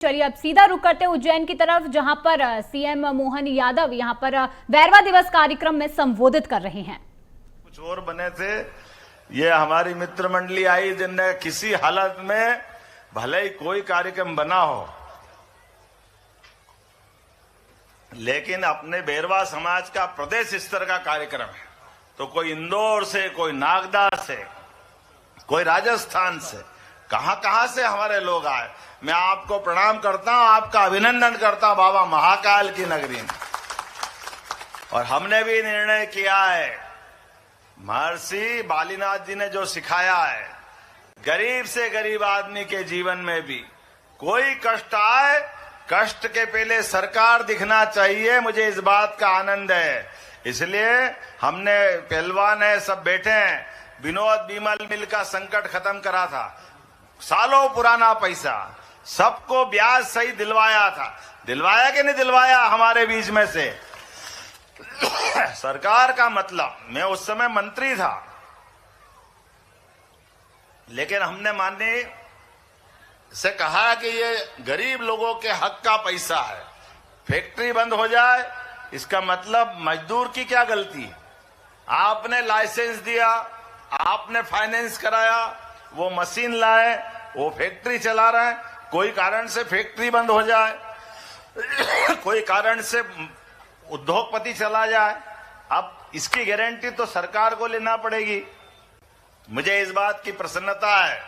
चलिए अब सीधा रुक करते हैं उज्जैन की तरफ, जहां पर सीएम मोहन यादव यहां पर बैरवा दिवस कार्यक्रम में संबोधित कर रहे हैं। कुछ और बने थे, ये हमारी मित्र मंडली आई जिनने किसी हालत में भले ही कोई कार्यक्रम बना हो, लेकिन अपने बैरवा समाज का प्रदेश स्तर का कार्यक्रम है, तो कोई इंदौर से, कोई नागदा से, कोई राजस्थान से, कहां से हमारे लोग आए। मैं आपको प्रणाम करता हूं, आपका अभिनंदन करता हूं बाबा महाकाल की नगरी में। और हमने भी निर्णय किया है, महर्षि बालीनाथ जी ने जो सिखाया है, गरीब से गरीब आदमी के जीवन में भी कोई कष्ट आए, कष्ट के पहले सरकार दिखना चाहिए। मुझे इस बात का आनंद है, इसलिए हमने पहलवान है, सब बैठे हैं, विनोद बीमल मिल का संकट खत्म करा था, सालों पुराना पैसा सबको ब्याज सही दिलवाया था। दिलवाया कि नहीं दिलवाया हमारे बीच में से सरकार का मतलब, मैं उस समय मंत्री था, लेकिन हमने माननीय से कहा कि ये गरीब लोगों के हक का पैसा है, फैक्ट्री बंद हो जाए इसका मतलब मजदूर की क्या गलती। आपने लाइसेंस दिया, आपने फाइनेंस कराया, वो मशीन लाए, वो फैक्ट्री चला रहे हैं, कोई कारण से फैक्ट्री बंद हो जाए, कोई कारण से उद्योगपति चला जाए, अब इसकी गारंटी तो सरकार को लेना पड़ेगी। मुझे इस बात की प्रसन्नता है,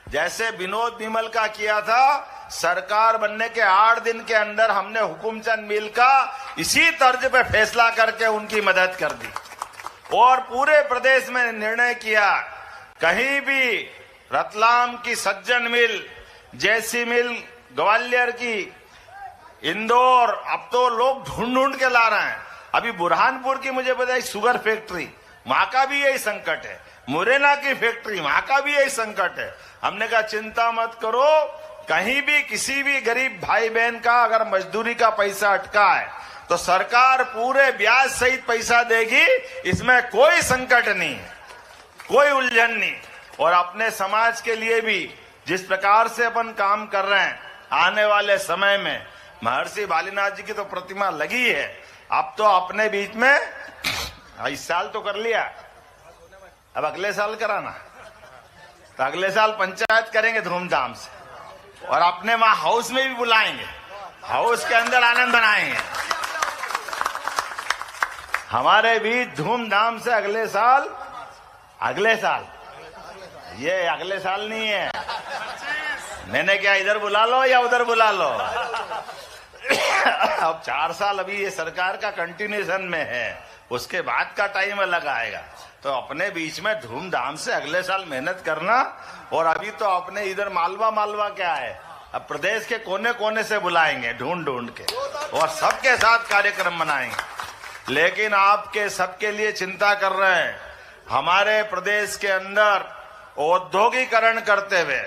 जैसे विनोद बिमल का किया था, सरकार बनने के 8 दिन के अंदर हमने हुकुमचंद मिल का इसी तर्ज पे फैसला करके उनकी मदद कर दी। और पूरे प्रदेश में निर्णय किया, कहीं भी रतलाम की सज्जन मिल जैसी मिल, ग्वालियर की, इंदौर, अब तो लोग ढूंढ ढूंढ के ला रहे हैं। अभी बुरहानपुर की मुझे पता है शुगर फैक्ट्री, वहां का भी यही संकट है, मुरैना की फैक्ट्री, वहां का भी यही संकट है। हमने कहा चिंता मत करो, कहीं भी किसी भी गरीब भाई बहन का अगर मजदूरी का पैसा अटका है तो सरकार पूरे ब्याज सहित पैसा देगी, इसमें कोई संकट नहीं है, कोई उलझन नहीं। और अपने समाज के लिए भी जिस प्रकार से अपन काम कर रहे हैं, आने वाले समय में महर्षि बालीनाथ जी की तो प्रतिमा लगी है, अब तो अपने बीच में इस साल तो कर लिया, अब अगले साल कराना, तो अगले साल पंचायत करेंगे धूमधाम से, और अपने वहां हाउस में भी बुलाएंगे, हाउस के अंदर आनंद बनाएंगे। हमारे बीच धूमधाम से अगले साल ये अगले साल नहीं है, मैंने क्या इधर बुला लो या उधर बुला लो अब 4 साल अभी ये सरकार का कंटिन्यूएशन में है, उसके बाद का टाइम अलग आएगा, तो अपने बीच में धूमधाम से अगले साल मेहनत करना। और अभी तो अपने इधर मालवा क्या है, अब प्रदेश के कोने कोने से बुलाएंगे ढूंढ ढूंढ के, और सबके साथ कार्यक्रम मनाएंगे। लेकिन आपके सबके लिए चिंता कर रहे हैं, हमारे प्रदेश के अंदर औद्योगिकरण करते हुए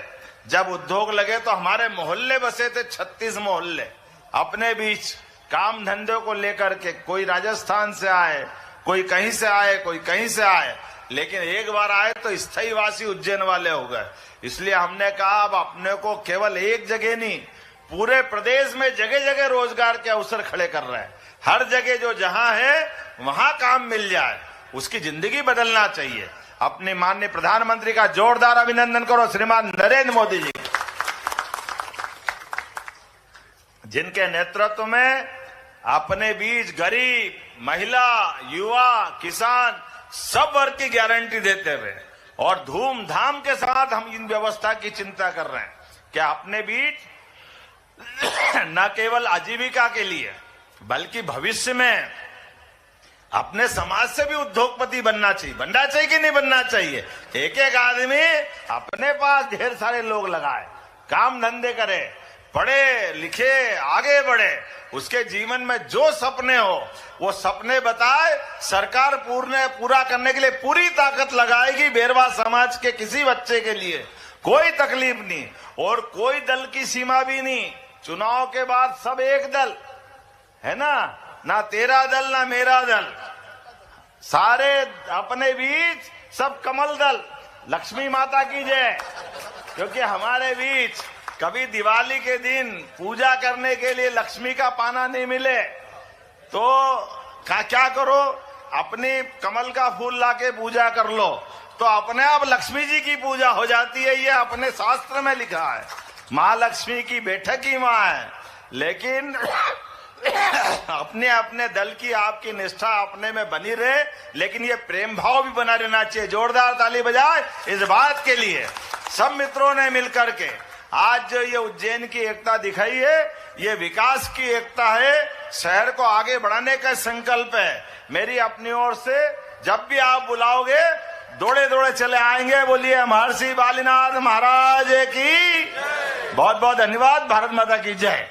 जब उद्योग लगे तो हमारे मोहल्ले बसे थे, 36 मोहल्ले, अपने बीच काम धंधे को लेकर के, कोई राजस्थान से आए, कोई कहीं से आए, कोई कहीं से आए, लेकिन एक बार आए तो स्थायी वासी उज्जैन वाले हो गए। इसलिए हमने कहा अब अपने को केवल एक जगह नहीं, पूरे प्रदेश में जगह जगह रोजगार के अवसर खड़े कर रहे हैं, हर जगह जो जहां है वहां काम मिल जाए, उसकी जिंदगी बदलना चाहिए। अपने माननीय प्रधानमंत्री का जोरदार अभिनंदन करो, श्रीमान नरेंद्र मोदी जी, जिनके नेतृत्व में अपने बीच गरीब, महिला, युवा, किसान सब वर्ग की गारंटी देते हुए और धूमधाम के साथ हम इन व्यवस्था की चिंता कर रहे हैं कि अपने बीच न केवल आजीविका के लिए बल्कि भविष्य में अपने समाज से भी उद्योगपति बनना चाहिए कि नहीं बनना चाहिए। एक एक आदमी अपने पास ढेर सारे लोग लगाए, काम धंधे करे, पढ़े लिखे आगे बढ़े, उसके जीवन में जो सपने हो वो सपने बताए, सरकार पूरा करने के लिए पूरी ताकत लगाएगी। बैरवा समाज के किसी बच्चे के लिए कोई तकलीफ नहीं, और कोई दल की सीमा भी नहीं। चुनाव के बाद सब एक दल है ना तेरा दल ना मेरा दल, सारे अपने बीच सब कमल दल। लक्ष्मी माता की जय, क्योंकि हमारे बीच कभी दिवाली के दिन पूजा करने के लिए लक्ष्मी का पाना नहीं मिले तो क्या करो, अपनी कमल का फूल लाके पूजा कर लो तो अपने आप लक्ष्मी जी की पूजा हो जाती है। ये अपने शास्त्र में लिखा है, माँ लक्ष्मी की बैठक की माँ है। लेकिन अपने अपने दल की आपकी निष्ठा अपने में बनी रहे, लेकिन ये प्रेम भाव भी बना रहना चाहिए। जोरदार ताली बजाए इस बात के लिए। सब मित्रों ने मिलकर के आज जो ये उज्जैन की एकता दिखाई है, ये विकास की एकता है, शहर को आगे बढ़ाने का संकल्प है। मेरी अपनी ओर से जब भी आप बुलाओगे दौड़े दौड़े चले आएंगे। बोलिए महर्षि बालीनाथ महाराज की बहुत बहुत धन्यवाद। भारत माता की जय।